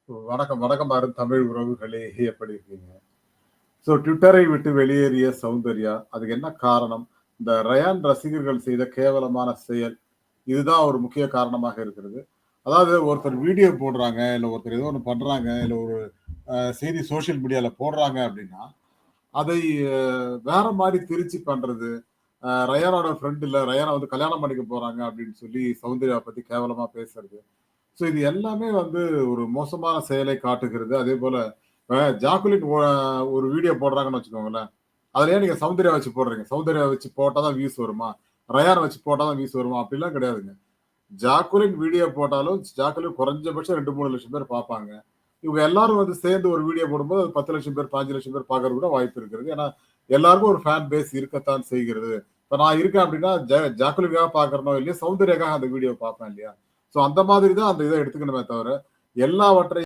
வணக்கம், வணக்கம் தமிழ் உறவுகளே! எப்படி இருக்கீங்க? ட்விட்டரை விட்டு வெளியேறிய சௌந்தர்யா, அதுக்கு என்ன காரணம்? இந்த ரயான் ரசிகர்கள் செய்த கேவலமான செயல். இதுதான் ஒரு முக்கிய காரணமாக இருக்கிறது. அதாவது ஒருத்தர் வீடியோ போடுறாங்க, இல்ல ஒருத்தர் ஏதோ ஒண்ணு பண்றாங்க, இல்ல ஒரு செய்தி சோசியல் மீடியால போடுறாங்க அப்படின்னா, அதை அ வேற மாரி திரிச்சு பண்றது. ரயானோட ஃப்ரெண்ட் இல்ல, ரயான வந்து கல்யாணம் பண்ணிக்க போறாங்க அப்படின்னு சொல்லி சௌந்தர்யாவ பத்தி கேவலமா பேசுறது. இது எல்லாமே வந்து ஒரு மோசமான செயலை காட்டுகிறது. அதேபோல இப்ப ஜாக்குலின் ஒரு வீடியோ போடுறாங்கன்னு வச்சுக்கோங்களேன். அதுல ஏன் நீங்க சௌந்தர்யா வச்சு போடுறீங்க? சௌந்தர்யா வச்சு போட்டா தான் வியூஸ் வருமா? ரயான வச்சு போட்டா தான் வியூஸ் வருமா? அப்படிலாம் கிடையாதுங்க. ஜாக்குலின் வீடியோ போட்டாலும், ஜாக்குலின் குறைஞ்சபட்சம் 2, 3 லட்சம் பேர் பார்ப்பாங்க. இவங்க எல்லாரும் வந்து சேர்ந்து ஒரு வீடியோ போடும்போது, அது 10 லட்சம் பேர், 5 லட்சம் பேர் பார்க்கறது கூட வாய்ப்பு இருக்கிறது. ஏன்னா, எல்லாருக்கும் ஒரு ஃபேன் பேஸ் இருக்கத்தான் செய்கிறது. இப்ப நான் இருக்கேன் அப்படின்னா, ஜாக்குலின்காக பார்க்கிறனோ இல்லையோ, சௌந்தர்யாக்காக அந்த வீடியோ பார்ப்பேன் இல்லையா? அந்த மாதிரி தான் அந்த இத எடுத்துக்கணுமே தவிர, எல்லாவற்றையும்